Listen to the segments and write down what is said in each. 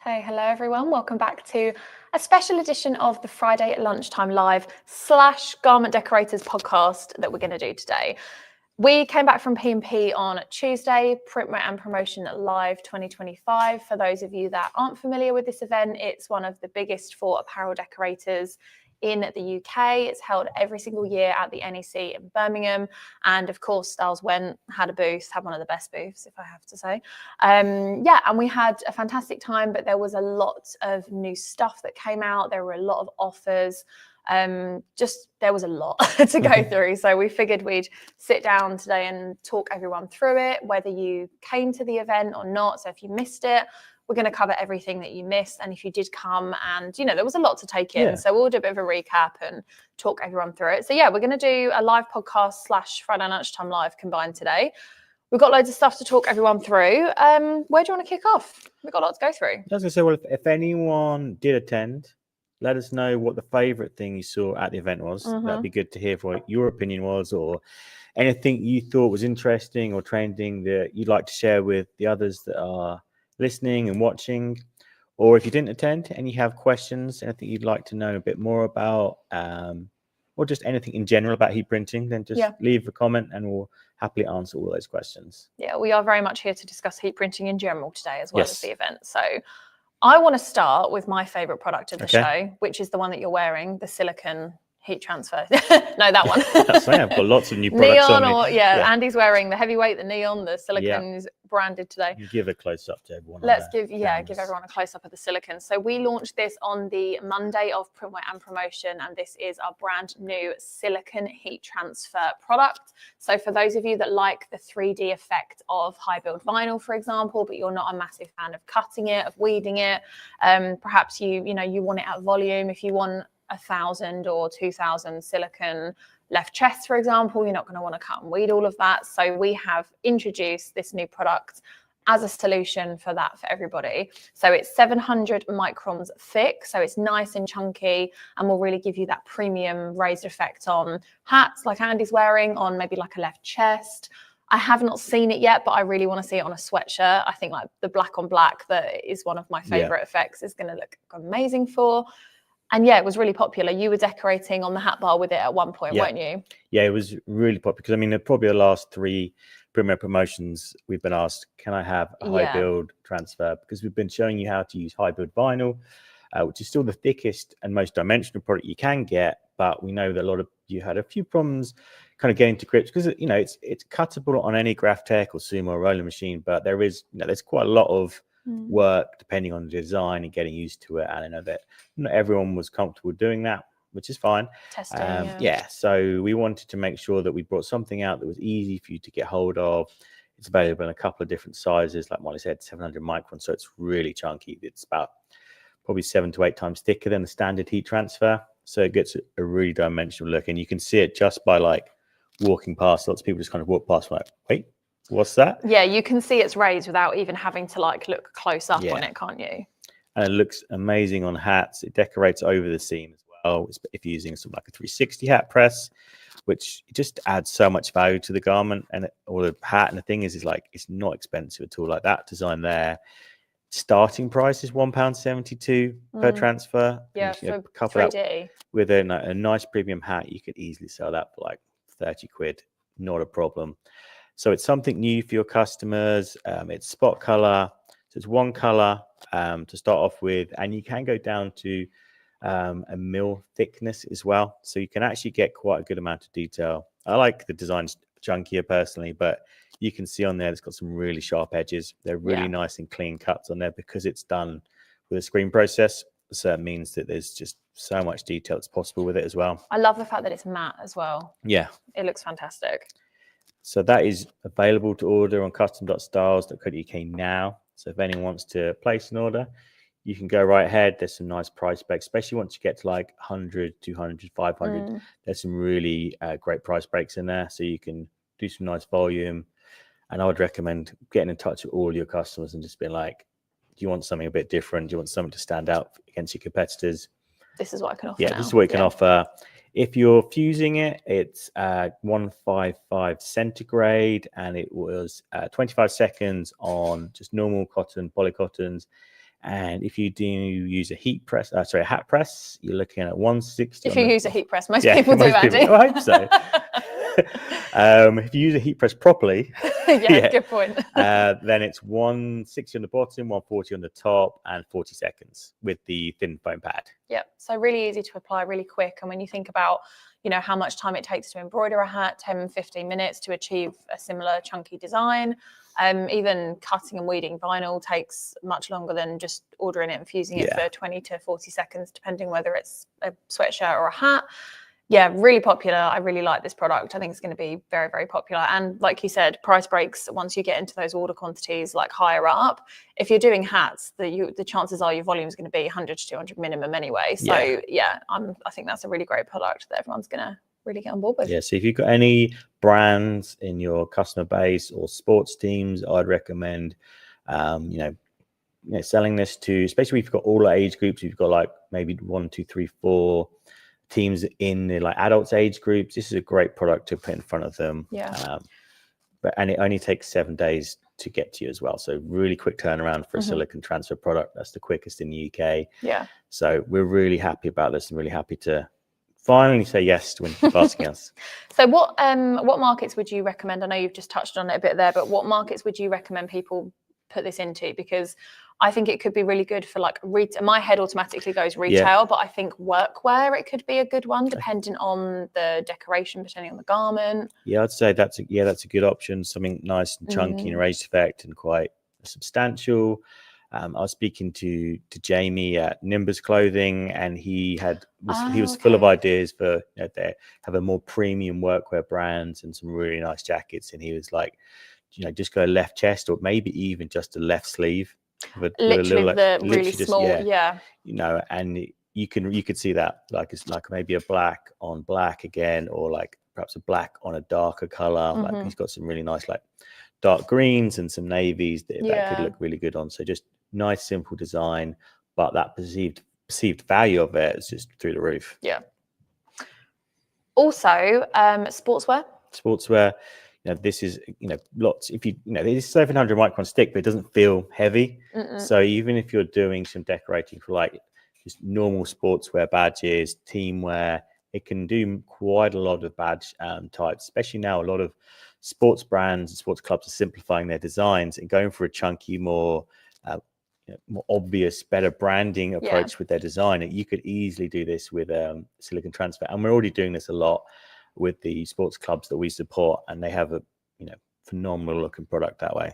Hey, hello everyone. Welcome back to a special edition of the Friday at Lunchtime Live / Garment Decorators podcast that we're going to do today. We came back from P&P on Tuesday, Printwear and Promotion Live 2025. For those of you that aren't familiar with this event, it's one of the biggest for apparel decorators in the UK. It's held every single year at the NEC in Birmingham. And of course, Styles had a booth, had one of the best booths, if I have to say. And we had a fantastic time, but there was a lot of new stuff that came out. There were a lot of offers. There was a lot to go through. So we figured we'd sit down today and talk everyone through it, whether you came to the event or not. So if you missed it, we're going to cover everything that you missed. And if you did come and, there was a lot to take in. So we'll do a bit of a recap and talk everyone through it. So we're going to do a live podcast / Friday Lunchtime Live combined today. We've got loads of stuff to talk everyone through. Where do you want to kick off? We've got a lot to go through. I was going to say, well, if anyone did attend, let us know what the favourite thing you saw at the event was. That'd be good to hear what your opinion was, or anything you thought was interesting or trending that you'd like to share with the others that are listening and watching. Or if you didn't attend and you have questions, anything you'd like to know a bit more about, or just anything in general about heat printing, then just leave a comment and we'll happily answer all those questions. Yeah, we are very much here to discuss heat printing in general today, as well as the event. So I want to start with my favourite product of the show, which is the one that you're wearing, the silicone heat transfer. No, that one. That's right. I've got lots of new products neon on me. Andy's wearing the heavyweight, the neon, the silicone is branded today. You give a close up to everyone. Let's give everyone a close up of the silicone. So we launched this on the Monday of Printwear and Promotion, and this is our brand new silicone heat transfer product. So for those of you that like the 3D effect of high build vinyl, for example, but you're not a massive fan of cutting it, of weeding it, perhaps you want it at volume. If you want 1,000 or 2,000 silicone left chest, for example, you're not going to want to cut and weed all of that. So we have introduced this new product as a solution for that for everybody. So it's 700 microns thick, so it's nice and chunky, and will really give you that premium raised effect on hats like Andy's wearing, on maybe like a left chest. I have not seen it yet, but I really want to see it on a sweatshirt. I think like the black on black, that is one of my favorite effects, is going to look amazing for. And it was really popular. You were decorating on the hat bar with it at one point, weren't you? Yeah, it was really popular. Because probably the last 3 Printwear promotions, we've been asked, can I have a high build transfer? Because we've been showing you how to use high build vinyl, which is still the thickest and most dimensional product you can get. But we know that a lot of you had a few problems kind of getting to grips, because it's cuttable on any Graphtec or Sumo or rolling machine, but there is there's quite a lot of work depending on the design and getting used to it. And I know that not everyone was comfortable doing that, which is fine. Testing, so we wanted to make sure that we brought something out that was easy for you to get hold of. It's available in a couple of different sizes, like Molly said, 700 microns, so it's really chunky. It's about probably 7 to 8 times thicker than the standard heat transfer, so it gets a really dimensional look, and you can see it just by like walking past. Lots of people just kind of walk past like, wait, what's that? Yeah, you can see it's raised without even having to like look close up on it, can't you? And it looks amazing on hats. It decorates over the seam as well. If you're using something like a 360 hat press, which just adds so much value to the garment or the hat. And the thing is like, it's not expensive at all. Like that design there, starting price is £1.72 per transfer. Yeah, for couple 3D. With a nice premium hat, you could easily sell that for like 30 quid. Not a problem. So it's something new for your customers. It's spot color. So it's one color to start off with. And you can go down to a mil thickness as well. So you can actually get quite a good amount of detail. I like the designs chunkier personally, but you can see on there it's got some really sharp edges. They're really nice and clean cuts on there because it's done with a screen process. So it means that there's just so much detail that's possible with it as well. I love the fact that it's matte as well. Yeah. It looks fantastic. So that is available to order on custom.styles.co.uk now. So if anyone wants to place an order, you can go right ahead. There's some nice price breaks, especially once you get to like 100, 200, 500. There's some really great price breaks in there. So you can do some nice volume. And I would recommend getting in touch with all your customers and just being like, do you want something a bit different? Do you want something to stand out against your competitors? This is what I can offer. This is what you can offer. If you're fusing it, it's 155 centigrade, and it was 25 seconds on just normal cotton, polycottons, And if you do use a hat press, you're looking at 160. If you use a heat press, most Yeah, people do, most people. Andy. I hope so. If you use a heat press properly, yeah, good point. then it's 160 on the bottom, 140 on the top, and 40 seconds with the thin foam pad. Yep. So really easy to apply, really quick. And when you think about, how much time it takes to embroider a hat, 10, 15 minutes to achieve a similar chunky design. Even cutting and weeding vinyl takes much longer than just ordering it and fusing it for 20 to 40 seconds, depending whether it's a sweatshirt or a hat. Yeah, really popular. I really like this product. I think it's going to be very, very popular. And like you said, price breaks once you get into those order quantities like higher up. If you're doing hats, the chances are your volume is going to be 100 to 200 minimum anyway. So I think that's a really great product that everyone's going to really get on board with. Yeah, so if you've got any brands in your customer base or sports teams, I'd recommend, selling this to, especially if you've got all age groups. You've got like maybe 1, 2, 3, 4 teams in the like adults age groups. This is a great product to put in front of them. And it only takes 7 days to get to you as well. So really quick turnaround for a silicone transfer product. That's the quickest in the UK. Yeah. So we're really happy about this and really happy to finally say yes to when asking us. So what markets would you recommend? I know you've just touched on it a bit there, but what markets would you recommend people put this into? Because I think it could be really good for like retail. My head automatically goes retail, but I think workwear, it could be a good one, depending on the decoration, depending on the garment. Yeah, I'd say that's a good option. Something nice and chunky and raised effect and quite substantial. I was speaking to Jamie at Nimbus Clothing, and he was full of ideas for they have a more premium workwear brands and some really nice jackets. And he was like, just go left chest or maybe even just a left sleeve. Really small, and you could see that like it's like maybe a black on black again, or like perhaps a black on a darker color. Like he's got some really nice like dark greens and some navies that could look really good on. So just nice simple design, but that perceived value of it is just through the roof. Yeah. Also, sportswear. This is lots. If it's 700 micron stick, but it doesn't feel heavy. So even if you're doing some decorating for like just normal sportswear badges, team wear, it can do quite a lot of badge types. Especially now, a lot of sports brands and sports clubs are simplifying their designs and going for a chunky, more obvious, better branding approach with their design. You could easily do this with silicone transfer, and we're already doing this a lot with the sports clubs that we support, and they have a phenomenal looking product that way.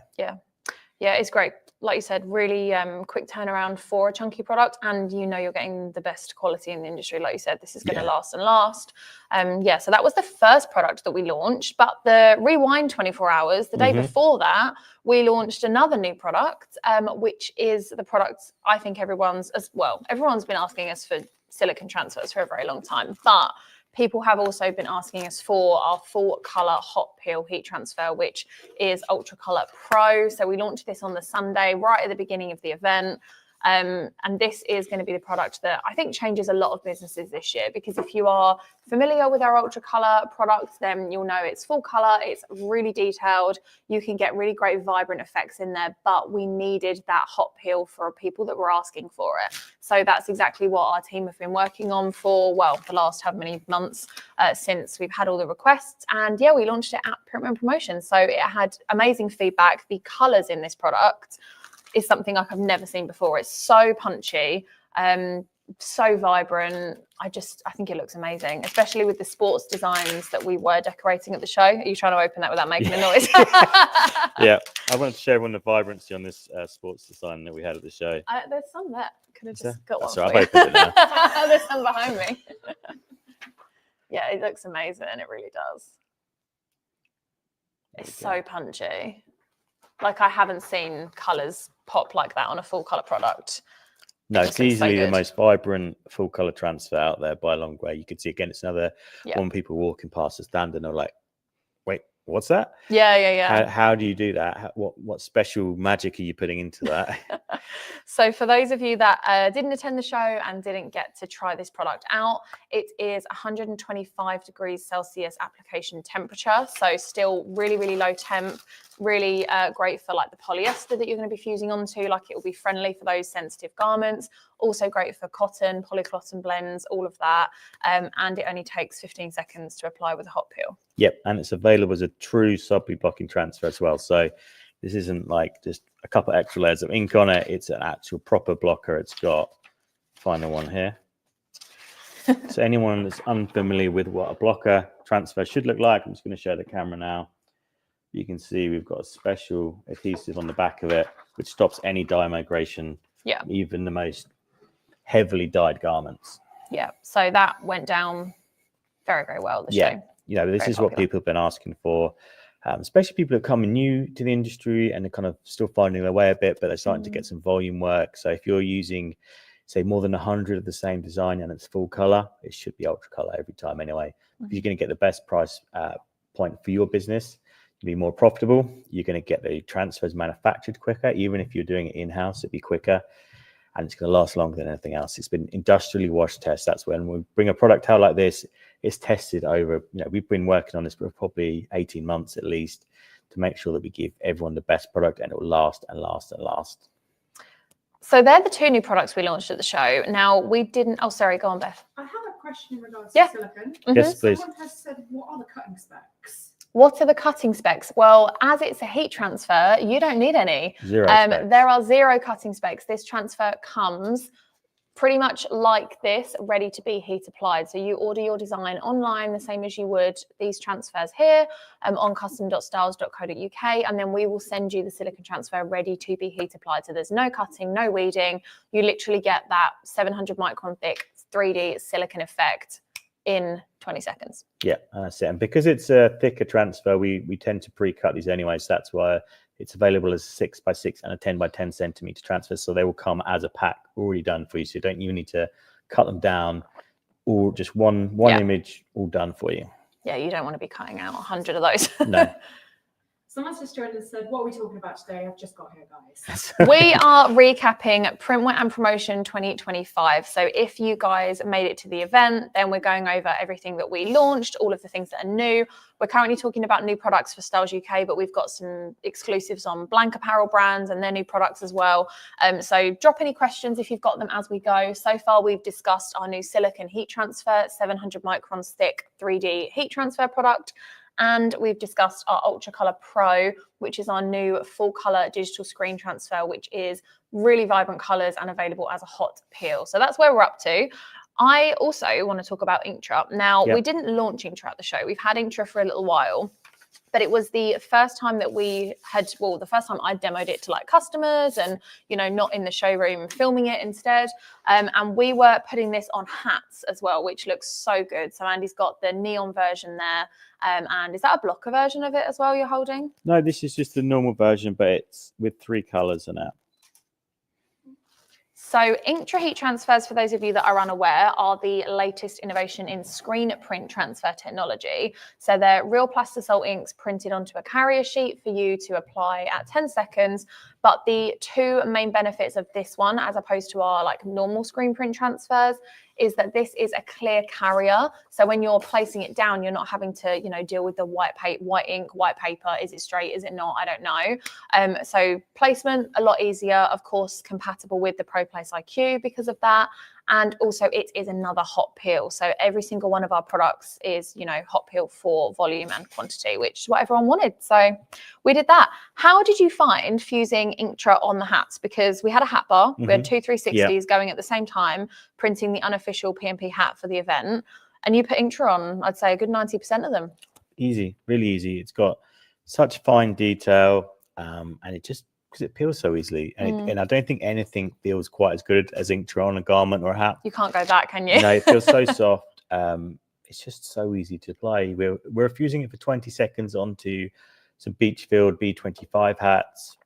Yeah, it's great. Like you said, really quick turnaround for a chunky product, and you're getting the best quality in the industry. Like you said, this is going to last and last. So that was the first product that we launched, but the rewind 24 hours, the day before that, we launched another new product, which is the product I think everyone's been asking us for silicone transfers for a very long time, but people have also been asking us for our full color hot peel heat transfer, which is Ultra Color Pro. So we launched this on the Sunday, right at the beginning of the event. And this is going to be the product that I think changes a lot of businesses this year, because if you are familiar with our Ultra Color product, then you'll know it's full color, it's really detailed, you can get really great vibrant effects in there, but we needed that hot peel for people that were asking for it. So that's exactly what our team have been working on for, the last how many months since we've had all the requests. And we launched it at Printwear and Promotion. So it had amazing feedback. The colors in this product is something like I've never seen before. It's so punchy, so vibrant. I think it looks amazing, especially with the sports designs that we were decorating at the show. Are you trying to open that without making a noise? Yeah, I wanted to share everyone the vibrancy on this sports design that we had at the show. There's some there. Could have just got one. Sorry, I've opened it now. There's some behind me. Yeah, it looks amazing. It really does. It's so punchy. Like, I haven't seen colours pop like that on a full colour product. No, it's easily the most vibrant full colour transfer out there by a long way. You can see, again, it's another one people walking past the stand and are like, wait, what's that? Yeah. How do you do that? What special magic are you putting into that? So for those of you that didn't attend the show and didn't get to try this product out, it is 125 degrees Celsius application temperature. So still really, really low temp. really great for like the polyester that you're going to be fusing onto, like it will be friendly for those sensitive garments. Also great for cotton, polycotton blends, all of that. And it only takes 15 seconds to apply with a hot peel. Yep, and it's available as a true subtly blocking transfer as well. So this isn't like just a couple of extra layers of ink on it. It's an actual proper blocker. It's got, final one here. So anyone that's unfamiliar with what a blocker transfer should look like, I'm just going to show the camera now. You can see we've got a special adhesive on the back of it, which stops any dye migration, even the most heavily dyed garments. Yeah, so that went down very, very well this show. You know, this Very is popular. what people have been asking for, especially people that are coming new to the industry and are kind of still finding their way a bit, but they're starting to get some volume work. So if you're using, say, more than 100 of the same design and it's full color, it should be ultra color every time anyway. You're going to get the best price point for your business. You'll be more profitable. You're going to get the transfers manufactured quicker. Even if you're doing it in-house, it'd be quicker. And it's going to last longer than anything else. It's been industrially wash test. That's when we bring a product out like this, it's tested over, we've been working on this for probably 18 months at least to make sure that we give everyone the best product and it will last and last and last. So they're the two new products we launched at the show. Now we didn't, oh, sorry, go on, Beth. I have a question in regards to silicone. Yes, please. Someone has said, what are the cutting specs? What are the cutting specs? Well, as it's a heat transfer, you don't need any. Zero specs. There are 0 cutting specs. This transfer comes pretty much like this, ready to be heat applied. So you order your design online, the same as you would these transfers here on custom.styles.co.uk, and then we will send you the silicone transfer ready to be heat applied. So there's no cutting, no weeding. You literally get that 700 micron thick 3D silicone effect in 20 seconds. Yeah, that's it. And because it's a thicker transfer, we tend to pre-cut these anyway. So that's why it's available as 6x6 and a 10x10 centimeter transfer. So they will come as a pack already done for you. So you don't even need to cut them down, or just one image all done for you. Yeah, you don't want to be cutting out 100 of those. No. Someone's just joined and said, what are we talking about today? I've just got here, guys. We are recapping Printwear and Promotion 2025. So if you guys made it to the event, then we're going over everything that we launched, all of the things that are new. We're currently talking about new products for Styles UK, but we've got some exclusives on blank apparel brands and their new products as well. So drop any questions if you've got them as we go. So far, we've discussed our new silicone heat transfer, 700 microns thick 3D heat transfer product. And we've discussed our Ultra Color Pro, which is our new full color digital screen transfer, which is really vibrant colors and available as a hot peel. So that's where we're up to. I also want to talk about Inktra. Now, we didn't launch Inktra at the show. We've had Inktra for a little while, but it was the first time that we had, well, the first time I demoed it to like customers and, not in the showroom, filming it instead. And we were putting this on hats as well, which looks so good. So Andy's got the neon version there. And is that a blocker version of it as well you're holding? No, this is just the normal version, but it's with 3 colors in it. So Inktra heat transfers, for those of you that are unaware, are the latest innovation in screen print transfer technology. So they're real plastisol inks printed onto a carrier sheet for you to apply at 10 seconds. But the 2 main benefits of this one, as opposed to our like normal screen print transfers, is that this is a clear carrier. So when you're placing it down, you're not having to, deal with the white ink, white paper. Is it straight? Is it not? I don't know. So placement, a lot easier, of course, compatible with the ProPlace IQ because of that. And also it is another hot peel. So every single one of our products is, hot peel for volume and quantity, which is what everyone wanted. So we did that. How did you find fusing Inktra on the hats? Because we had a hat bar, we had 2 360s going at the same time, printing the unofficial P&P hat for the event. And you put Inktra on, I'd say a good 90% of them. Easy, really easy. It's got such fine detail and it just, because it peels so easily. And I don't think anything feels quite as good as Inktra on a garment or a hat. You can't go back, can you? No, it feels so soft. It's just so easy to apply. We're fusing it for 20 seconds onto some Beachfield B25 hats,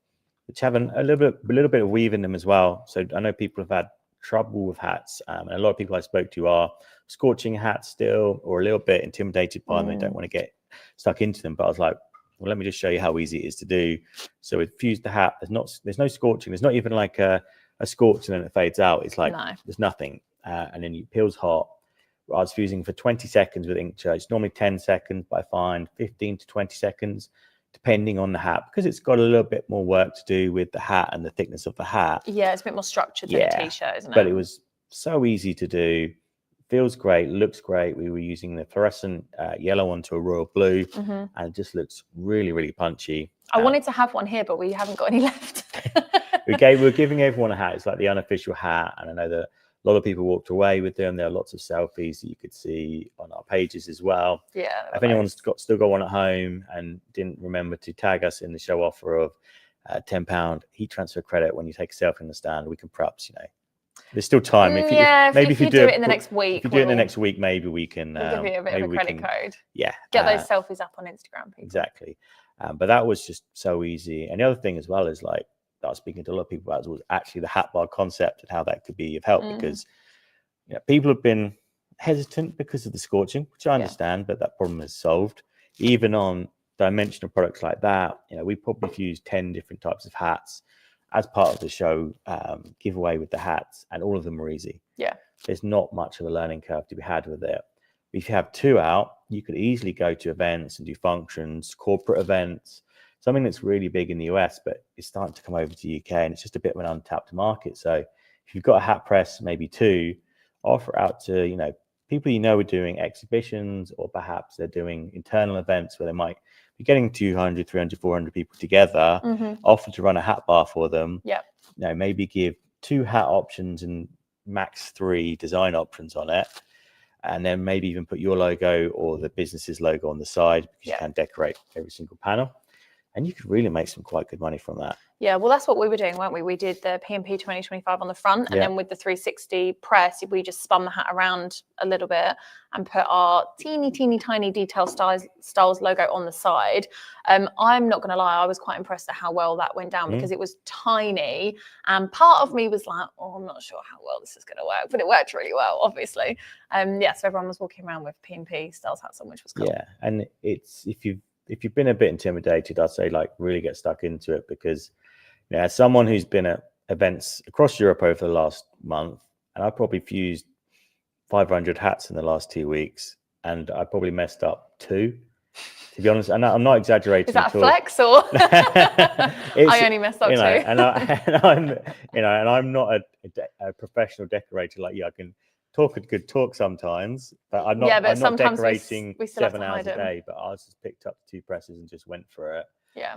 which have a little bit of weave in them as well. So I know people have had trouble with hats, and a lot of people I spoke to are scorching hats still, or a little bit intimidated by them. They don't want to get stuck into them. But I was like, well, let me just show you how easy it is to do. So we fused the hat. There's no scorching. There's not even like a scorch and then it fades out. It's like there's nothing, and then it peels hot. I was fusing for 20 seconds with Inktra. It's normally 10 seconds, but I find 15 to 20 seconds depending on the hat, because it's got a little bit more work to do with the hat and the thickness of the hat. Yeah, it's a bit more structured than a t-shirt, isn't it? But it was so easy to do. Feels great, looks great. We were using the fluorescent yellow onto a royal blue, and it just looks really, really punchy. I wanted to have one here, but we haven't got any left. we were giving everyone a hat. It's like the unofficial hat, and I know that a lot of people walked away with them. There are lots of selfies that you could see on our pages as well. Yeah. If anyone's still got one at home and didn't remember to tag us in the show offer of £10 heat transfer credit when you take a selfie in the stand, we can perhaps, there's still time. If you do it in the next week, maybe we can give you a bit of a credit code. Yeah. Get those selfies up on Instagram, people. Exactly. But that was just so easy. And the other thing as well is like, that I was speaking to a lot of people about was actually the hat bar concept and how that could be of help, because people have been hesitant because of the scorching, which I understand, but that problem is solved. Even on dimensional products like that, we probably used 10 different types of hats as part of the show giveaway with the hats, and all of them were easy. Yeah. There's not much of a learning curve to be had with it. If you have 2 out, you could easily go to events and do functions, corporate events, something that's really big in the US, but it's starting to come over to the UK, and it's just a bit of an untapped market. So if you've got a hat press, maybe 2, offer it out to, people are doing exhibitions, or perhaps they're doing internal events where they might be getting 200, 300, 400 people together, offer to run a hat bar for them. Yeah. Maybe give 2 hat options and max 3 design options on it. And then maybe even put your logo or the business's logo on the side, because you can decorate every single panel. And you could really make some quite good money from that. Yeah, well, that's what we were doing, weren't we? We did the P&P 2025 on the front, and then with the 360 press, we just spun the hat around a little bit and put our teeny tiny detail styles logo on the side. I'm not going to lie, I was quite impressed at how well that went down, because it was tiny, and part of me was like, I'm not sure how well this is going to work, but it worked really well, obviously. So everyone was walking around with P&P styles hats on, which was cool. Yeah, and it's if you've been a bit intimidated, I'd say really get stuck into it, because as someone who's been at events across Europe over the last month, and I probably fused 500 hats in the last 2 weeks, and I probably messed up 2, to be honest. And I'm not exaggerating. Is that a flex, or I only messed up 2? And I'm not a professional decorator like you. I can talk a good talk sometimes, but I'm not. I'm not decorating we 7 hours a day. But I just picked up 2 presses and just went for it. Yeah.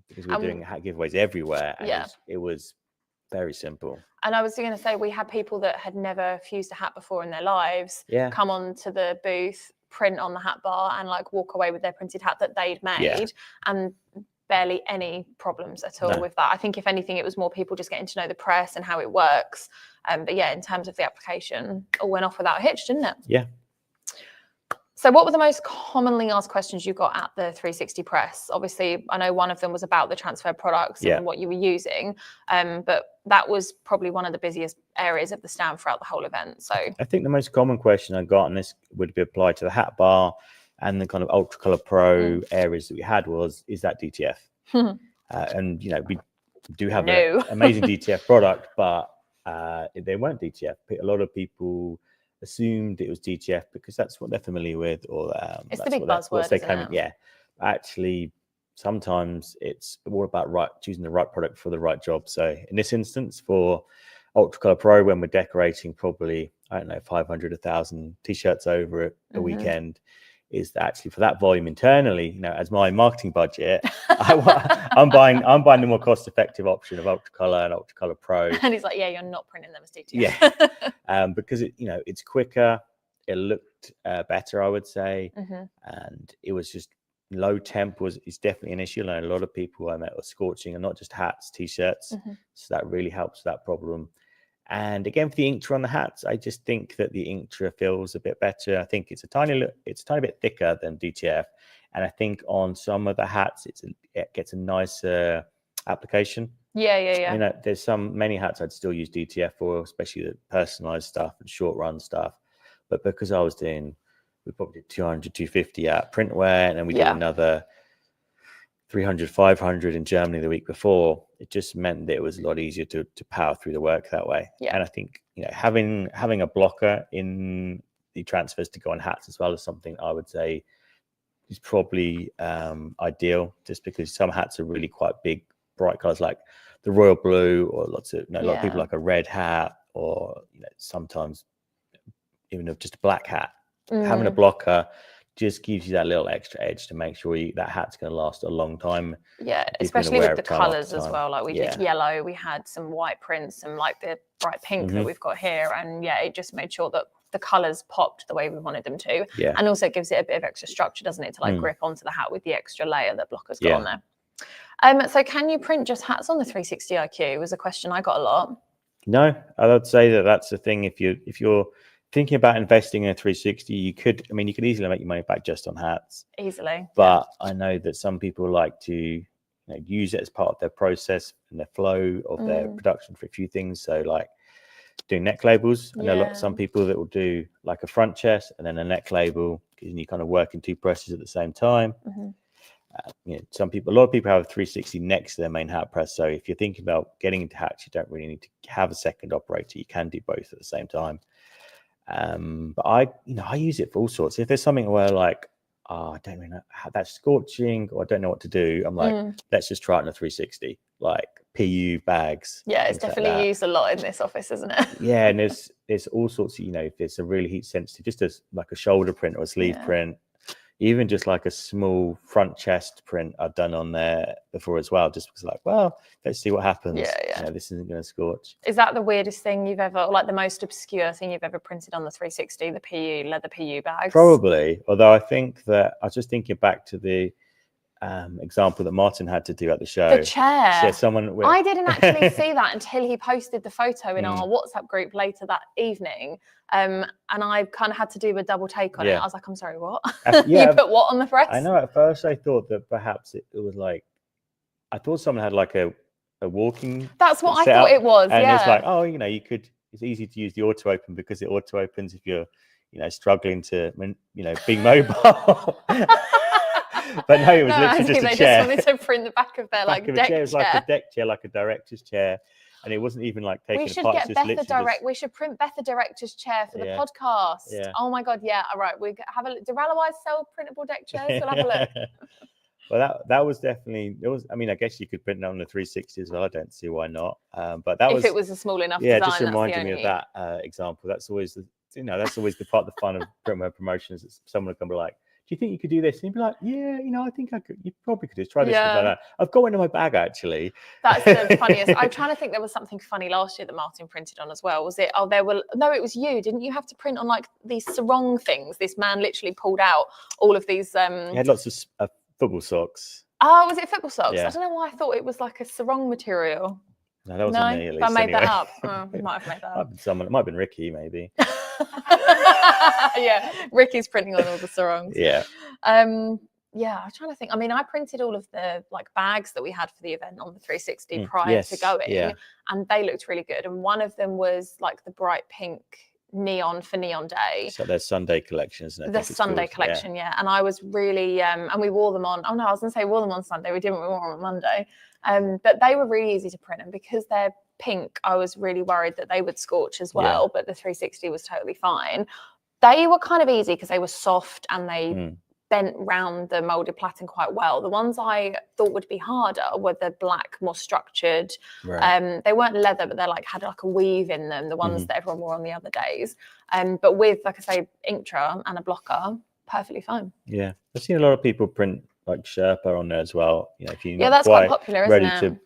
Because we're doing hat giveaways everywhere, and it was very simple. And I was going to say, we had people that had never fused a hat before in their lives come on to the booth, print on the hat bar, and walk away with their printed hat that they'd made, and barely any problems at all with that. I think if anything, it was more people just getting to know the press and how it works. But in terms of the application, all went off without a hitch, didn't it? Yeah. So what were the most commonly asked questions you got at the 360 press? Obviously, I know one of them was about the transfer products and what you were using, but that was probably one of the busiest areas of the stand throughout the whole event. So I think the most common question I got, and this would be applied to the hat bar and the kind of Ultra Color Pro areas that we had, was, is that DTF? And, we do have an amazing DTF product, but they weren't DTF. A lot of people assumed it was DTF because that's what they're familiar with, or it's the big buzzword, isn't it? Actually, sometimes it's all about choosing the right product for the right job. So in this instance, for Ultra Color Pro, when we're decorating probably 500, 1,000 t-shirts over a weekend, is actually for that volume internally, as my marketing budget, I'm buying the more cost-effective option of Ultra Color and Ultra Color Pro. And he's like, you're not printing them as DTF. Because it's quicker, it looked better, I would say, and it was just low temp is definitely an issue. And a lot of people I met were scorching, and not just hats, t-shirts. So that really helps that problem. And again, for the inktra on the hats, I just think that the inktra feels a bit better. I think it's a tiny bit thicker than DTF, and I think on some of the hats it gets a nicer application. Yeah. There's many hats I'd still use DTF for, especially the personalized stuff and short run stuff. But because we probably did 200, 250 at Printwear, and then we did another 300, 500 in Germany the week before. It just meant that it was a lot easier to power through the work that way. And I think having a blocker in the transfers to go on hats as well is something I would say is probably ideal, just because some hats are really quite big, bright colors like the royal blue, or a lot of people like a red hat, or sometimes even just a black hat. Having a blocker just gives you that little extra edge to make sure that hat's going to last a long time. Yeah, especially with the colours as well. Like we did yellow, we had some white prints, and like the bright pink that we've got here, and it just made sure that the colours popped the way we wanted them to. Yeah. And also it gives it a bit of extra structure, doesn't it, to like grip onto the hat with the extra layer that Blocker's got on there. So can you print just hats on the 360 IQ was a question I got a lot. No, I would say that's the thing. If you're thinking about investing in a 360, you could easily make your money back just on hats. Easily. But I know that some people like to use it as part of their process and their flow of their production for a few things. So like doing neck labels. I know some people that will do like a front chest and then a neck label, because you kind of work in two presses at the same time. A lot of people have a 360 next to their main hat press. So if you're thinking about getting into hats, you don't really need to have a second operator. You can do both at the same time. But I use it for all sorts. If there's something where like, I don't really know how that's scorching, or I don't know what to do, I'm like, let's just try it on a 360, like PU bags. Yeah, it's definitely used a lot in this office, isn't it? Yeah, and there's all sorts of, if it's a really heat sensitive, just as like a shoulder print or a sleeve print, even just like a small front chest print I've done on there before as well, just because like, well, let's see what happens. This isn't going to scorch. Is that the weirdest thing you've ever, or like the most obscure thing you've ever printed on the 360, the PU, leather PU bags? Probably, although I think that I was just thinking back to the example that Martin had to do at the show. The chair. I didn't actually see that until he posted the photo in our WhatsApp group later that evening. And I kind of had to do a double take on it. I was like, I'm sorry, what? You put what on the press? I know, at first I thought that perhaps it was like, I thought someone had like a walking. That's what I thought it was. And it's like, it's easy to use the auto open because it auto opens if you're, struggling to, being mobile. But no, it was literally just a chair. They just wanted to print the back of their deck chair. It was like a deck chair, like a director's chair. And it wasn't even like taking apart. We should print Beth a director's chair for the podcast. Yeah. Oh my God, yeah. All right, we have a look. Do Rallowise sell printable deck chairs? We'll have a look. Well, that was definitely. It was. I mean, I guess you could print it on the 360 as well. I don't see why not. But that was. If it was a small enough design. Just reminded me of that example. That's always the. That's always the part of the fun of Printwear and Promotion is that someone will come be like, do you think you could do this? And you'd be like, I think I could. You probably could just try this. Like that. I've got one in my bag, actually. That's the funniest. I'm trying to think, there was something funny last year that Martin printed on as well. Was it? Oh, no, it was you. Didn't you have to print on like these sarong things? This man literally pulled out all of these. He had lots of football socks. Oh, was it football socks? Yeah. I don't know why I thought it was like a sarong material. No, that wasn't me, at least. I made that up. Oh, you might have made that up. It might have been Ricky, maybe. Yeah, Ricky's printing on all the sarongs. Yeah. I'm trying to think. I mean, I printed all of the like bags that we had for the event on the 360 prior to going, and they looked really good. And one of them was like the bright pink neon for Neon Day. So their Sunday collection, isn't it? The Sunday collection, yeah. And I was really, and we wore them on. Oh no, I was going to say wore them on Sunday. We didn't. We wore them on Monday. But they were really easy to print, and because they're pink, I was really worried that they would scorch as well. Yeah. But the 360 was totally fine. They were kind of easy because they were soft and they bent round the molded platen quite well. The ones I thought would be harder were the black, more structured. Right. They weren't leather, but they had like a weave in them. The ones that everyone wore on the other days. But with, like I say, Inktra and a blocker, perfectly fine. Yeah, I've seen a lot of people print like Sherpa on there as well. If you're not that's quite popular, isn't ready to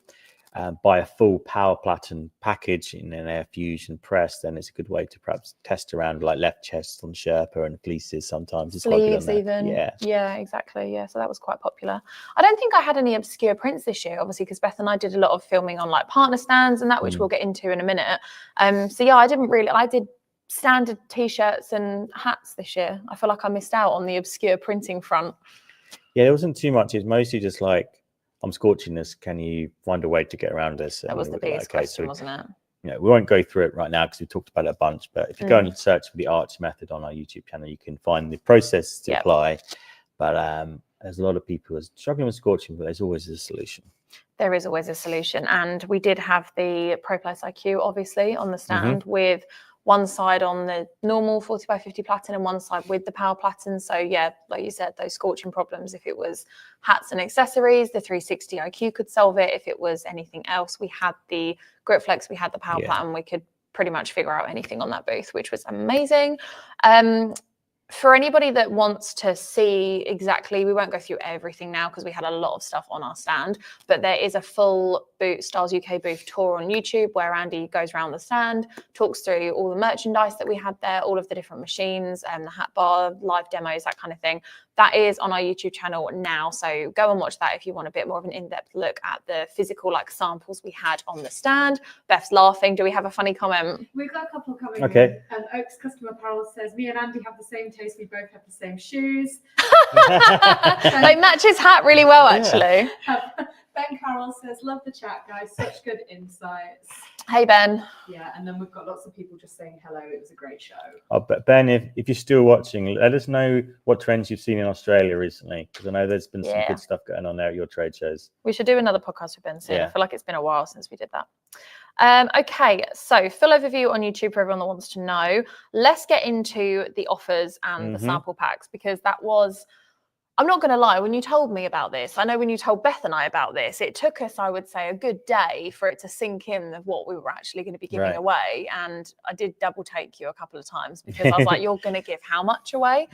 buy a full power platen package in an air fusion press, then it's a good way to perhaps test around like left chests on Sherpa and fleeces sometimes. It's sleeves even. Yeah, exactly. Yeah, so that was quite popular. I don't think I had any obscure prints this year, obviously, because Beth and I did a lot of filming on like partner stands and that, which we'll get into in a minute. I did standard t-shirts and hats this year. I feel like I missed out on the obscure printing front. Yeah, there wasn't too much. It's mostly just like, I'm scorching this. Can you find a way to get around this? That was the biggest question, wasn't it? We won't go through it right now because we talked about it a bunch. But if you go and search for the Arch method on our YouTube channel, you can find the process to apply. But there's a lot of people who are struggling with scorching, but there's always a solution. There is always a solution. And we did have the Pro Plus IQ, obviously, on the stand with one side on the normal 40x50 platen and one side with the power platen. So yeah, like you said, those scorching problems, if it was hats and accessories, the 360 IQ could solve it. If it was anything else, we had the Grip Flex, we had the power platen, we could pretty much figure out anything on that booth, which was amazing. For anybody that wants to see exactly, we won't go through everything now because we had a lot of stuff on our stand, but there is a full Styles UK booth tour on YouTube where Andy goes around the stand, talks through all the merchandise that we had there, all of the different machines, the hat bar, live demos, that kind of thing. That is on our YouTube channel now, so go and watch that if you want a bit more of an in-depth look at the physical samples we had on the stand. Beth's laughing. Do we have a funny comment? We've got a couple coming Okay. in. Oak's Customer Apparel says, me and Andy have the same taste. We both have the same shoes. They match his hat really well, actually. Ben Carroll says, love the chat, guys. Such good insights. Hey, Ben. Yeah, and then we've got lots of people just saying hello. It was a great show. Oh, but Ben, if you're still watching, let us know what trends you've seen in Australia recently, because I know there's been some good stuff going on there at your trade shows. We should do another podcast with Ben soon. I feel like it's been a while since we did that. Okay, so full overview on YouTube for everyone that wants to know. Let's get into the offers and the sample packs, because that was, I'm not going to lie, when you told me about this, I know when you told Beth and I about this, it took us, I would say, a good day for it to sink in of what we were actually going to be giving away. And I did double take you a couple of times because I was like, you're going to give how much away?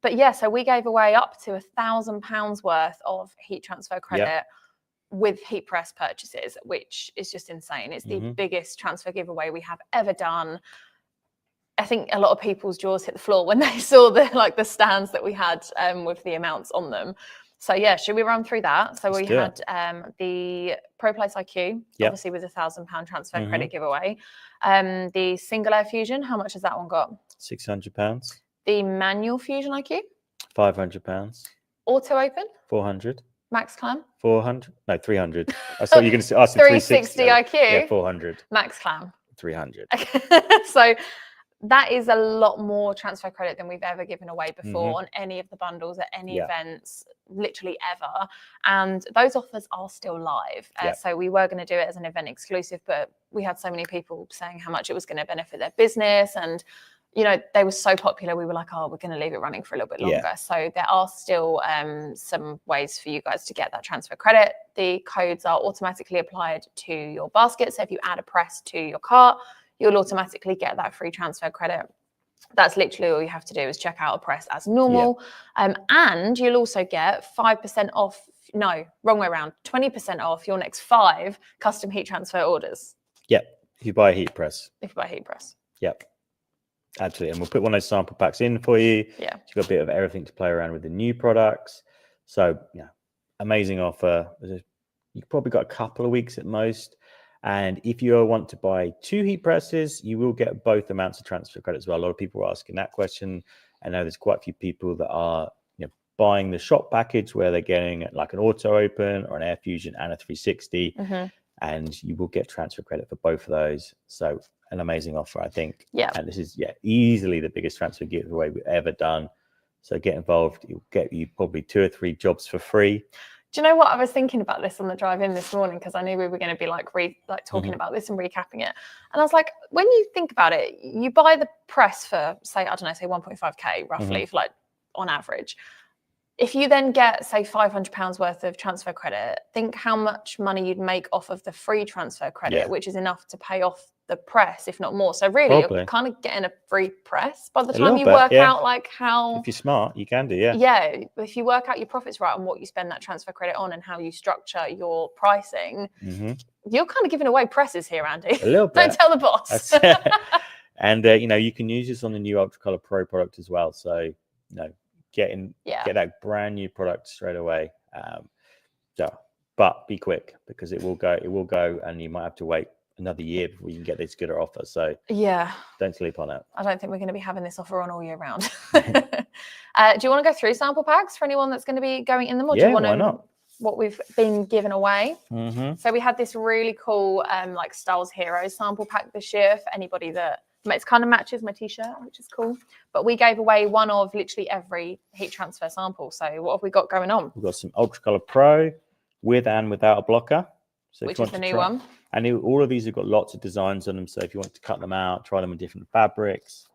But yeah, so we gave away up to £1,000 worth of heat transfer credit with heat press purchases, which is just insane. It's the biggest transfer giveaway we have ever done. I think a lot of people's jaws hit the floor when they saw the stands that we had with the amounts on them. So yeah, should we run through that? So we had the Pro Place IQ, obviously with £1,000 transfer credit giveaway. The Single Air Fusion, how much has that one got? £600. The Manual Fusion IQ? £500. Auto Open? 400. Max Clam? 400? No, 300. I thought you were going to ask 360 IQ? Yeah, 400. Max Clam? 300. So that is a lot more transfer credit than we've ever given away before on any of the bundles at any events, literally ever. And those offers are still live. So we were going to do it as an event exclusive, but we had so many people saying how much it was going to benefit their business. And, you know, they were so popular. We were like, oh, we're going to leave it running for a little bit longer. So there are still some ways for you guys to get that transfer credit. The codes are automatically applied to your basket. So if you add a press to your cart, you'll automatically get that free transfer credit. That's literally all you have to do is check out a press as normal. And you'll also get 5% off, no, wrong way around, 20% off your next 5 custom heat transfer orders. Yep, if you buy a heat press. If you buy a heat press. Yep, absolutely. And we'll put one of those sample packs in for you. Yeah. You've got a bit of everything to play around with the new products. So, yeah, amazing offer. You've probably got a couple of weeks at most. And if you want to buy 2 heat presses, you will get both amounts of transfer credit as well. A lot of people are asking that question. I know there's quite a few people that are buying the shop package where they're getting like an auto open or an air fusion and a 360. And you will get transfer credit for both of those. So an amazing offer, I think. Yeah. And this is easily the biggest transfer giveaway we've ever done. So get involved. It'll get you probably 2 or 3 jobs for free. Do you know what? I was thinking about this on the drive in this morning because I knew we were going to be talking about this and recapping it. And I was like, when you think about it, you buy the press for say 1.5K roughly, for on average. If you then get say £500 worth of transfer credit, think how much money you'd make off of the free transfer credit, which is enough to pay off the press, if not more. So really, you're kind of getting a free press by the time you work out how. If you're smart, you can do, Yeah, if you work out your profits right on what you spend that transfer credit on and how you structure your pricing, you're kind of giving away presses here, Andy. A little bit. Don't tell the boss. And you can use this on the new Ultracolor Pro product as well. So get that brand new product straight away. But be quick because it will go, and you might have to wait another year before you can get this good offer. So don't sleep on it. I don't think we're going to be having this offer on all year round. Do you want to go through sample packs for anyone that's going to be going in them, or do you want why not? What we've been given away? So we had this really cool Styles Heroes sample pack this year for anybody that it kind of matches my t-shirt, which is cool. But we gave away one of literally every heat transfer sample. So what have we got going on? We've got some Ultracolor Pro with and without a blocker. So which is the new one. And all of these have got lots of designs on them. So if you want to cut them out, try them in different fabrics,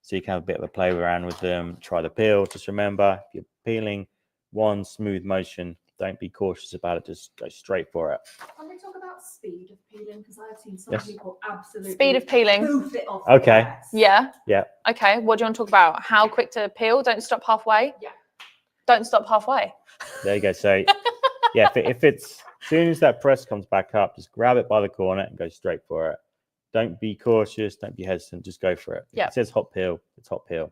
so you can have a bit of a play around with them. Try the peel. Just remember, if you're peeling, one smooth motion. Don't be cautious about it. Just go straight for it. Can we talk about speed of peeling? Because I've seen some people absolutely speed of peeling. poof it off. Okay. Yeah. Yeah. Okay. What do you want to talk about? How quick to peel? Don't stop halfway. Yeah. Don't stop halfway. There you go. So yeah, if it's as soon as that press comes back up, just grab it by the corner and go straight for it. Don't be cautious. Don't be hesitant. Just go for it. Yeah. If it says hot peel, it's hot peel.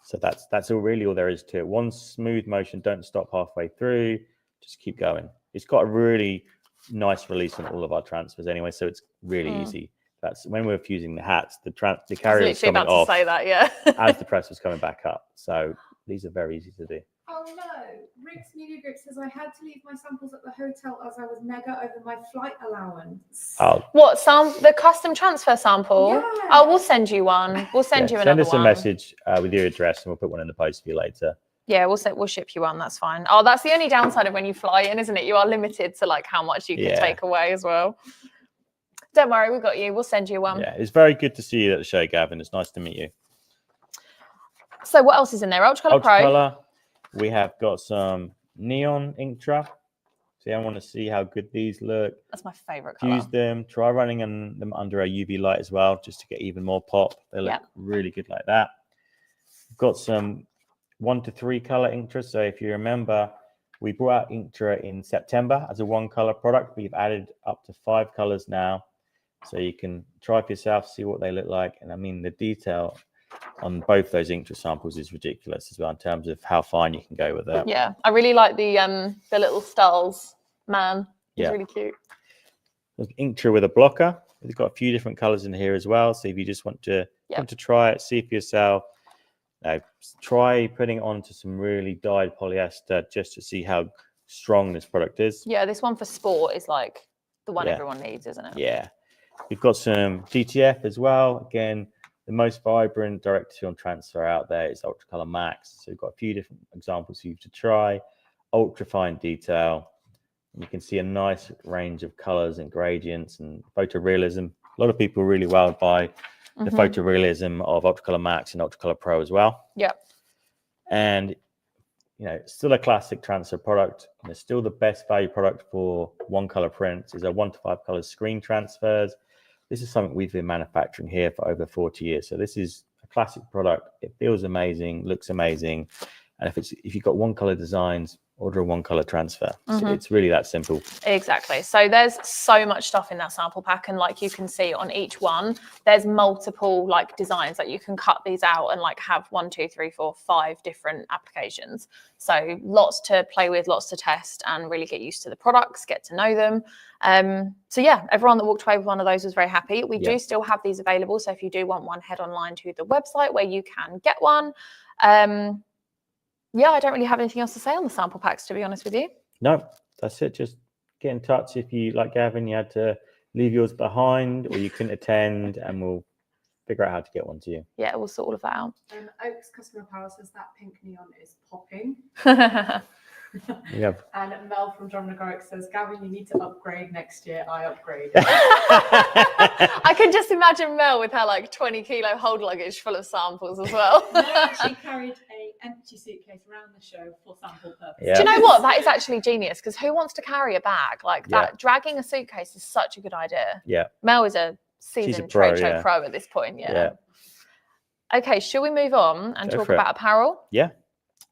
So that's all there is to it. One smooth motion. Don't stop halfway through. Just keep going. It's got a really nice release on all of our transfers anyway, so it's really easy. That's when we're fusing the hats. The carrier was coming off to say that, yeah. as the press was coming back up. So these are very easy to do. Oh no, Rick's Media Group says I had to leave my samples at the hotel as I was mega over my flight allowance. Oh, What, the custom transfer sample? Yeah. Oh, we'll send you one. We'll send you another one. Send us a message with your address and we'll put one in the post for you later. Yeah, we'll ship you one. That's fine. Oh, that's the only downside of when you fly in, isn't it? You are limited to like how much you can take away as well. Don't worry, we got you. We'll send you one. Yeah, it's very good to see you at the show, Gavin. It's nice to meet you. So what else is in there? Ultracolor Pro. Ultracolor. We have got some neon Inktra. So I want to see how good these look. That's my favorite color. Use them. Try running them under a UV light as well, just to get even more pop. They look really good like that. We've got some 1 to 3 color Inktra. So if you remember, we brought out Inktra in September as a 1 color product. We've added up to 5 colors now. So you can try for yourself, see what they look like. And I mean, the detail on both those Inktra samples is ridiculous as well in terms of how fine you can go with that. Yeah, I really like the little stars man. He's really cute. There's Inktra with a blocker. We've got a few different colors in here as well. So if you just want to try it, see for yourself. Try putting it onto some really dyed polyester just to see how strong this product is. Yeah, this one for sport is like the one everyone needs, isn't it? Yeah. We've got some GTF as well. Again, the most vibrant direct-to-film transfer out there is Ultracolor Max. So we've got a few different examples for you to try. Ultra fine detail. You can see a nice range of colors and gradients and photorealism. A lot of people are really wowed by the photorealism of Ultracolor Max and Ultracolor Pro as well. Yeah. And, still a classic transfer product. And it's still the best value product for 1 color prints is our 1 to 5 color screen transfers. This is something we've been manufacturing here for over 40 years. So this is a classic product. It feels amazing, looks amazing. And if you've got 1 color designs, order a 1 color transfer. So it's really that simple. Exactly. So there's so much stuff in that sample pack, and like you can see on each one, there's multiple like designs that you can cut these out and like have 1, 2, 3, 4, 5 different applications. So lots to play with, lots to test, and really get used to the products, get to know them. So yeah, everyone that walked away with one of those was very happy. We do still have these available. So if you do want one, head online to the website where you can get one. Yeah, I don't really have anything else to say on the sample packs, to be honest with you. No, that's it. Just get in touch if you, like Gavin, you had to leave yours behind or you couldn't attend, and we'll figure out how to get one to you. Yeah, we'll sort all of that out. Oak's customer power says that pink neon is popping. Yep. And Mel from John McGorrick says, Gavin, you need to upgrade next year. I upgrade. I can just imagine Mel with her like 20-kilo hold luggage full of samples as well. No, she carried an empty suitcase around the show for sample purposes. Yeah. Do you know what? That is actually genius, because who wants to carry a bag like that? Dragging a suitcase is such a good idea. Yeah. Mel is a seasoned trade show pro at this point. Yeah. Okay, shall we move on and talk about apparel? Yeah.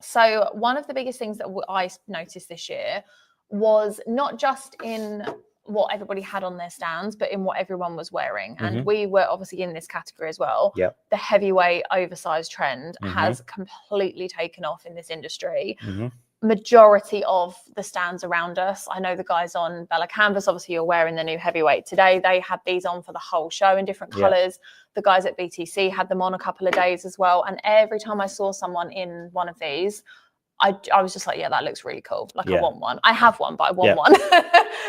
So one of the biggest things that I noticed this year was not just in what everybody had on their stands, but in what everyone was wearing. And we were obviously in this category as well. Yep. The heavyweight oversized trend has completely taken off in this industry. Majority of the stands around us, I know the guys on Bella Canvas, obviously you're wearing the new heavyweight today. They had these on for the whole show in different colors. The guys at BTC had them on a couple of days as well. And every time I saw someone in one of these, I was just like, yeah, that looks really cool. Like I want one. I have one, but I want one.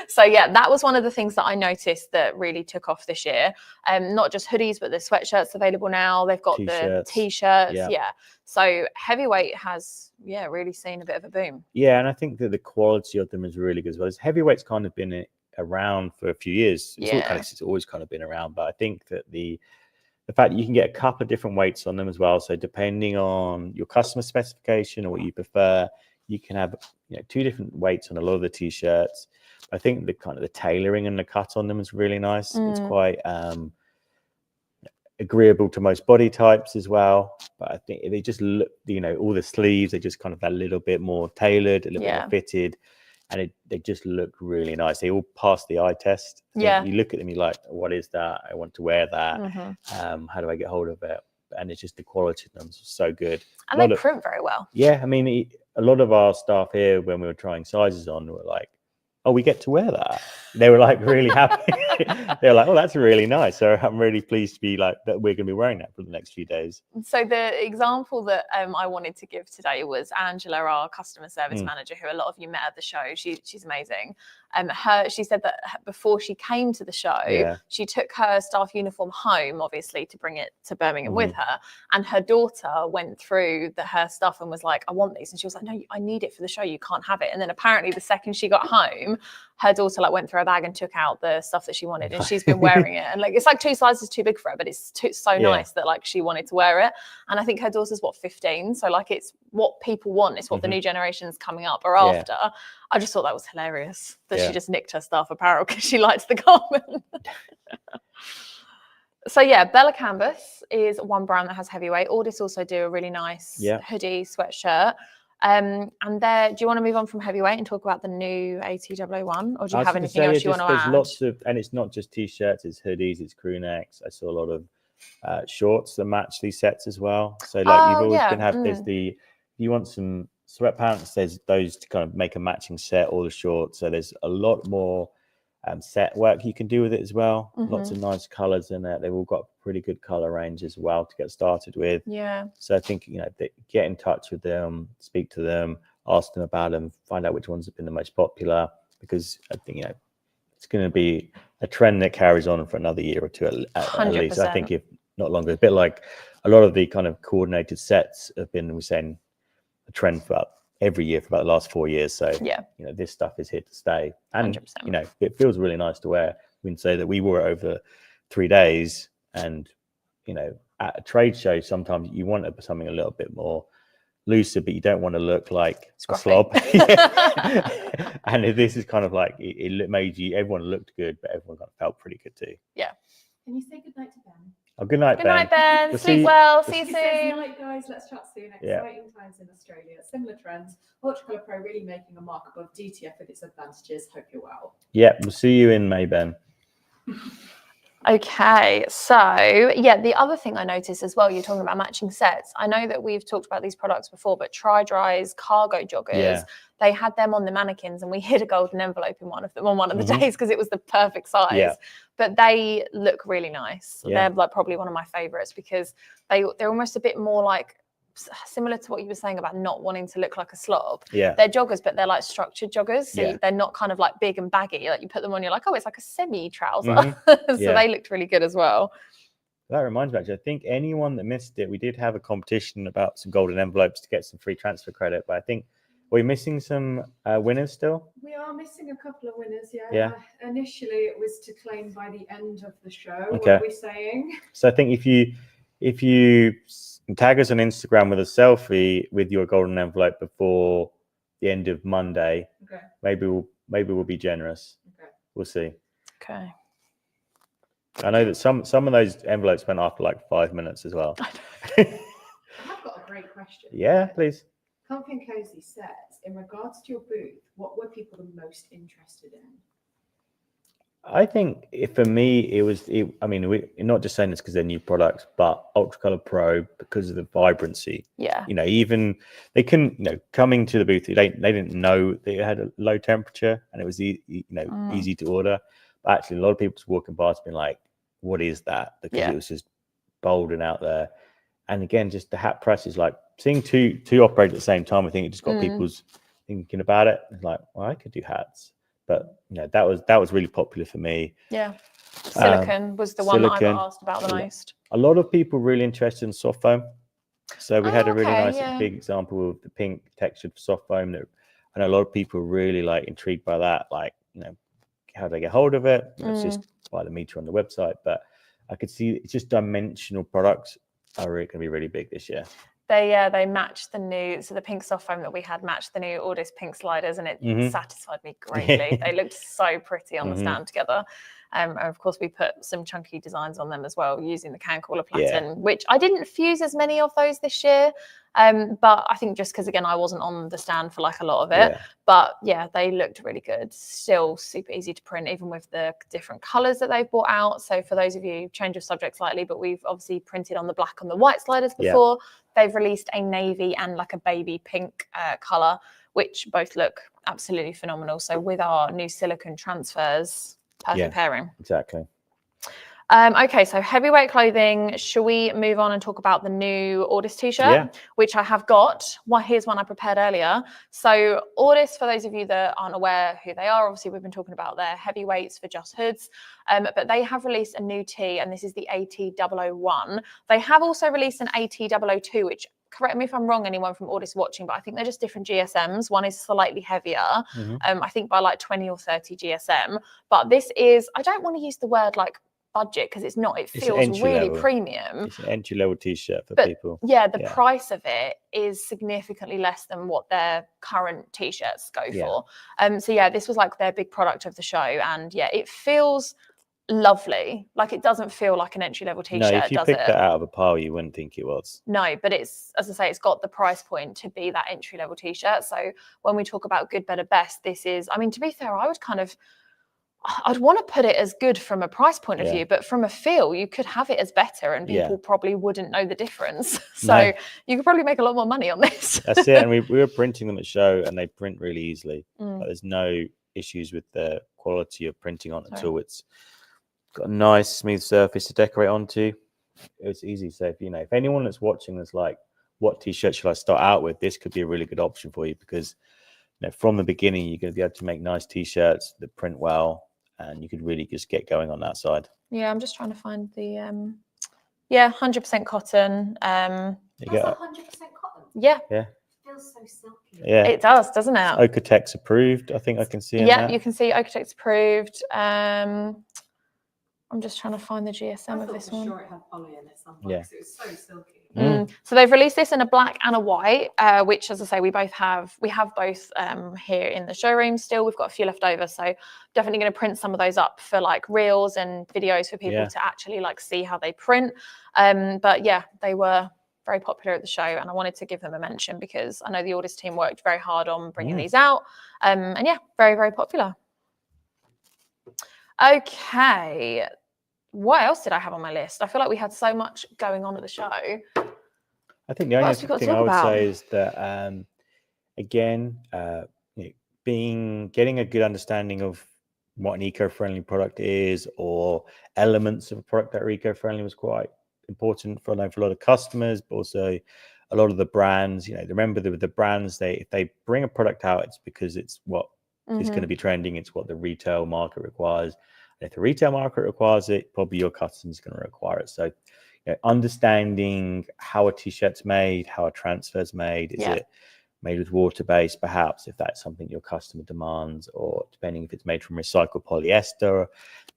So yeah, that was one of the things that I noticed that really took off this year. Not just hoodies, but the sweatshirts available now. They've got the t-shirts. Yeah. So heavyweight has, really seen a bit of a boom. Yeah, and I think that the quality of them is really good as well. Heavyweight's kind of been around for a few years. Yeah. It's always kind of been around, but I think that the fact that you can get a couple of different weights on them as well. So depending on your customer specification or what you prefer, you can have 2 different weights on a lot of the t-shirts. I think the kind of the tailoring and the cut on them is really nice. It's quite agreeable to most body types as well. But I think they just look, all the sleeves, they just kind of a little bit more tailored, a little bit more fitted. And they just look really nice. They all pass the eye test. You look at them, you're like, what is that? I want to wear that. How do I get hold of it? And it's just the quality of them is so good. And they print very well. Yeah, I mean, a lot of our staff here, when we were trying sizes on, were like, oh, we get to wear that. They were like really happy. They were like, oh, that's really nice. So I'm really pleased to be like that we're going to be wearing that for the next few days. So the example that I wanted to give today was Angela, our customer service manager, who a lot of you met at the show. She's amazing. She said that before she came to the show, she took her staff uniform home, obviously, to bring it to Birmingham with her. And her daughter went through her stuff and was like, I want these. And she was like, no, I need it for the show. You can't have it. And then apparently the second she got home, her daughter went through her bag and took out the stuff that she wanted, and she's been wearing it. And it's like 2 sizes too big for her, but it's so nice that she wanted to wear it. And I think her daughter's 15, so it's what people want. It's what the new generations coming up are after. I just thought that was hilarious that she just nicked her staff apparel because she liked the garment. So Bella Canvas is one brand that has heavyweight. Audis also do a really nice hoodie sweatshirt. And there, do you want to move on from heavyweight and talk about the new AT001, or do you have anything else you want to add? There's lots of, and it's not just t-shirts, it's hoodies, it's crew necks. I saw a lot of shorts that match these sets as well. So you've always been have there's if you want some sweatpants, there's those to kind of make a matching set, or the shorts. So there's a lot more set work you can do with it as well. Lots of nice colors in there. They've all got pretty good color range as well to get started with. So I think get in touch with them, speak to them, ask them about them, find out which ones have been the most popular, because I think it's going to be a trend that carries on for another year or two at least. I think, if not longer. A bit like a lot of the kind of coordinated sets have been, we're saying, a trend for every year for about the last 4 years. So this stuff is here to stay, and 100%. It feels really nice to wear. We can say that we wore it over 3 days, and at a trade show sometimes you want something a little bit more looser, but you don't want to look like a slob. And this is kind of like it made everyone looked good, but everyone felt pretty good too. Can you say goodnight to Ben? Oh, good night, Ben. Good night, Ben. Sleep well. See you soon. Good night, guys. Let's chat soon. Exciting times in Australia. Similar trends. Ultra Pro really making a mark above DTF with its advantages. Hope you're well. Yeah, we'll see you in May, Ben. Okay, so the other thing I noticed as well, you're talking about matching sets. I know that we've talked about these products before, but Tri-Dry's cargo joggers, they had them on the mannequins, and we hid a golden envelope in one of them on one of the days because it was the perfect size. But they look really nice. They're probably one of my favorites because they're almost a bit more similar to what you were saying about not wanting to look like a slob. They're joggers, but they're structured joggers. So they're not kind of big and baggy. You put them on, you're like, oh, it's like a semi trouser. So they looked really good as well. That reminds me, actually, I think anyone that missed it, we did have a competition about some golden envelopes to get some free transfer credit, but I think we're missing some winners still. We are missing a couple of winners, initially it was to claim by the end of the show. What are we saying? So I think if you tag us on Instagram with a selfie with your golden envelope before the end of Monday, maybe we'll be generous. We'll see. I know that some of those envelopes went after 5 minutes as well. I have got a great question. Yeah, please. Comfy and Cozy says, in regards to your booth, what were people the most interested in? I think for me, we're not just saying this because they're new products, but Ultra Pro, because of the vibrancy. Even they couldn't, coming to the booth, they didn't know they had a low temperature and it was easy to order. But actually, a lot of people just walking past being like, what is that? Because it was just bold and out there. And again, just the hat press is seeing two operate at the same time. I think it just got people's thinking about it. It's like, well, I could do hats. But that was really popular for me. Silicone was the one that I got asked about the most. A lot of people really interested in soft foam. So we had a really nice big example of the pink textured soft foam that I know a lot of people really intrigued by that. how do I get hold of it? It's just buy the meter on the website. But I could see it's just dimensional products are going to be really big this year. They matched the pink soft foam that we had matched the new Ordis pink sliders, and it satisfied me greatly. They looked so pretty on the stand together. And of course, we put some chunky designs on them as well using the can cooler platen, which I didn't fuse as many of those this year. But I think just because, again, I wasn't on the stand for like a lot of it. Yeah. But yeah, they looked really good. Still super easy to print, even with the different colours that they've brought out. So for those of you, change of subject slightly, but we've obviously printed on the black and the white sliders before. Yeah. They've released a navy and like a baby pink colour, which both look absolutely phenomenal. So with our new silicone transfers, perfect pairing. Exactly. Okay, so heavyweight clothing. Shall we move on and talk about the new Ordis t-shirt, which I have got? Well, here's one I prepared earlier. So Ordis, for those of you that aren't aware who they are, obviously we've been talking about their heavyweights for just hoods, but they have released a new tee, and this is the AT001. They have also released an AT002, which, correct me if I'm wrong, anyone from Ordis watching, but I think they're just different GSMs. One is slightly heavier, I think by like 20 or 30 GSM. But this is, I don't want to use the word like budget because it's not, it feels really premium. It's an entry level t-shirt for people. Yeah, the price of it is significantly less than what their current t-shirts go for. So yeah, this was like their big product of the show, and yeah, it feels lovely. Like, it doesn't feel like an entry level t-shirt. No, if you picked that out of a pile, you wouldn't think it was. No, but it's, as I say, it's got the price point to be that entry level t-shirt. So when we talk about good, better, best, this is, I mean, to be fair, I'd want to put it as good from a price point of view, but from a feel, you could have it as better and people probably wouldn't know the difference. So you could probably make a lot more money on this. That's it. And we were printing them at show, and they print really easily. Like, there's no issues with the quality of printing on it at all. It's got a nice smooth surface to decorate onto. It's easy. So if anyone that's watching is like, what t-shirt should I start out with? This could be a really good option for you, because from the beginning, you're going to be able to make nice t-shirts that print well. And you could really just get going on that side. Yeah, I'm just trying to find the 100% cotton. That's 100% cotton. Yeah. It feels so silky. Yeah, it does, doesn't it? Okotex approved. I think I can see. Yeah, you can see Okotex approved. I'm just trying to find the GSM of this one. I'm sure it had poly in it somewhere, because it was so silky. So they've released this in a black and a white, which, as I say, we have both here in the showroom still. We've got a few left over, so definitely going to print some of those up for like reels and videos for people to actually like see how they print. But yeah, they were very popular at the show, and I wanted to give them a mention because I know the Ordis team worked very hard on bringing these out. And yeah, very, very popular. Okay. What else did I have on my list? I feel like we had so much going on at the show. I think the only thing I would say is that, again, getting a good understanding of what an eco-friendly product is, or elements of a product that are eco-friendly, was quite important for a lot of customers, but also a lot of the brands. Remember the brands, if they bring a product out, it's because it's what is going to be trending. It's what the retail market requires. And if the retail market requires it, probably your customer's going to require it. So understanding how a t-shirt's made, how a transfer's made, is it made with water-based, perhaps, if that's something your customer demands, or depending if it's made from recycled polyester.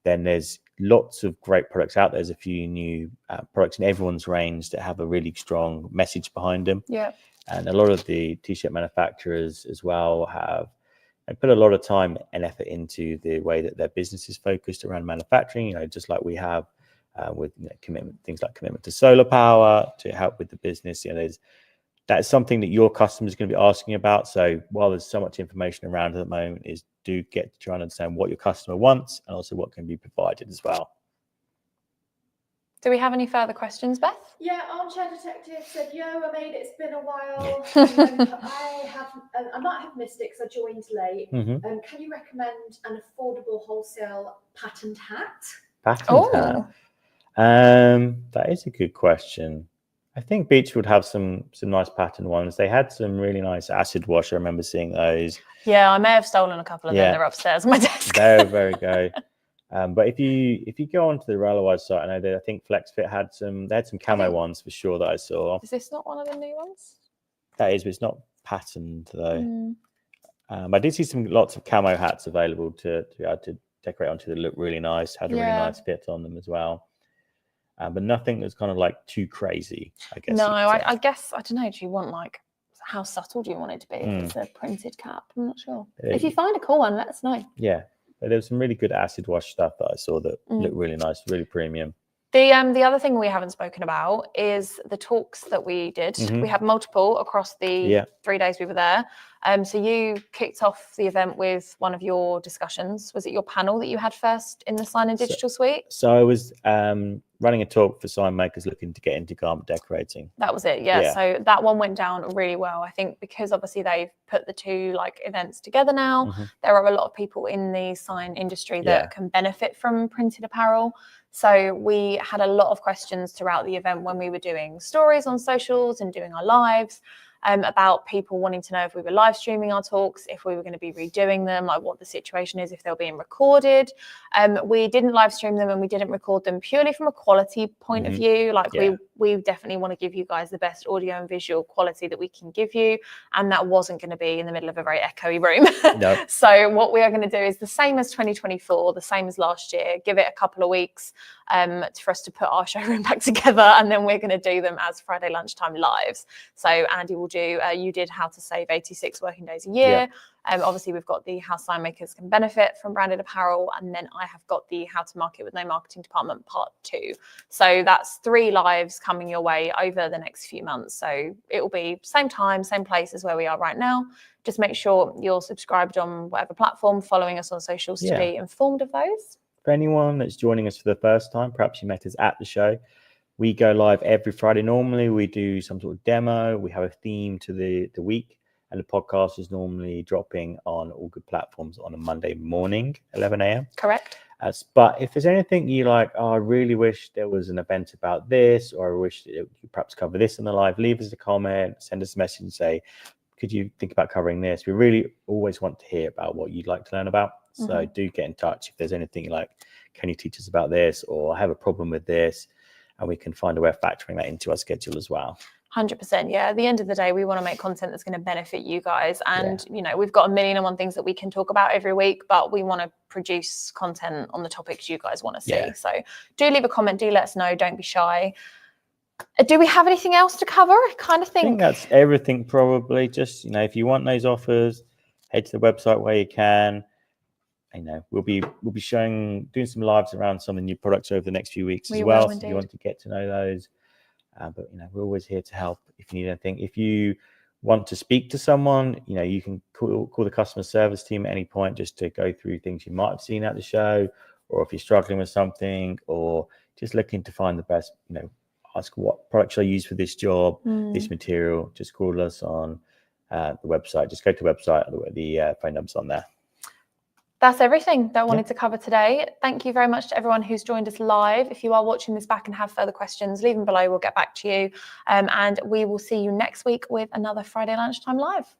Then there's lots of great products out there. There's a few new products in everyone's range that have a really strong message behind them. Yeah. And a lot of the t-shirt manufacturers as well have put a lot of time and effort into the way that their business is focused around manufacturing, just like we have with things like commitment to solar power to help with the business. That's something that your customers are going to be asking about. So while there's so much information around at the moment, is do get to try and understand what your customer wants and also what can be provided as well. Do we have any further questions, Beth? Yeah, Armchair Detective said, "Yo, I made it. It's been a while. I might have missed it because I joined late. Can you recommend an affordable wholesale patterned hat?" Patterned hat. That is a good question. I think Beach would have some nice pattern ones. They had some really nice acid wash. I remember seeing those. Yeah, I may have stolen a couple of them. They're upstairs on my desk. They're very good. But if you go onto the Railway site, I know that I think FlexFit had some camo ones for sure that I saw. Is this not one of the new ones? That is, but it's not patterned though. I did see lots of camo hats available to be able to decorate onto that looked really nice, had a really nice fit on them as well. But nothing that's kind of like too crazy, I guess. No, I guess, I don't know, do you want like, how subtle do you want it to be if it's a printed cap? I'm not sure. If you find a cool one, let us know. Yeah, but there was some really good acid wash stuff that I saw that looked really nice, really premium. The other thing we haven't spoken about is the talks that we did. We had multiple across the 3 days we were there. So you kicked off the event with one of your discussions. Was it your panel that you had first in the Sign and Digital Suite? So I was running a talk for sign makers looking to get into garment decorating. That was it, yeah. So that one went down really well. I think because obviously they've put the two like events together now, there are a lot of people in the sign industry that can benefit from printed apparel. So we had a lot of questions throughout the event when we were doing stories on socials and doing our lives. About people wanting to know if we were live streaming our talks, if we were going to be redoing them, like what the situation is, if they're being recorded. We didn't live stream them and we didn't record them purely from a quality point of view. Like we definitely want to give you guys the best audio and visual quality that we can give you. And that wasn't going to be in the middle of a very echoey room. No. So what we are going to do is the same as 2024, the same as last year, give it a couple of weeks for us to put our showroom back together. And then we're going to do them as Friday lunchtime lives. So Andy will do, you did how to save 86 working days a year. Obviously, we've got the how sign makers can benefit from branded apparel. And then I have got the how to market with no marketing department part 2. So that's 3 lives coming your way over the next few months. So it will be same time, same place as where we are right now. Just make sure you're subscribed on whatever platform, following us on socials to be informed of those. For anyone that's joining us for the first time, perhaps you met us at the show. We go live every Friday. Normally, we do some sort of demo. We have a theme to the week. And the podcast is normally dropping on all good platforms on a Monday morning, 11 a.m. Correct. But if there's anything you like, I really wish there was an event about this, or I wish you perhaps cover this in the live, leave us a comment, send us a message and say, could you think about covering this? We really always want to hear about what you'd like to learn about. So do get in touch if there's anything you like. Can you teach us about this? Or I have a problem with this. And we can find a way of factoring that into our schedule as well. 100%. Yeah. At the end of the day, we want to make content that's going to benefit you guys. And, you know, we've got a million and one things that we can talk about every week, but we want to produce content on the topics you guys want to see. So do leave a comment. Do let us know. Don't be shy. Do we have anything else to cover? I think that's everything probably. Just, you know, if you want those offers, head to the website where you can. You know, we'll be doing some lives around some of the new products over the next few weeks as well. So if you want to get to know those. But, you know, we're always here to help if you need anything. If you want to speak to someone, you know, you can call the customer service team at any point just to go through things you might have seen at the show, or if you're struggling with something, or just looking to find the best, you know, ask what product should I use for this job, this material, just call us on the website. Just go to the website, the phone number's on there. That's everything that I wanted to cover today. Thank you very much to everyone who's joined us live. If you are watching this back and have further questions, leave them below. We'll get back to you. And we will see you next week with another Friday Lunchtime Live.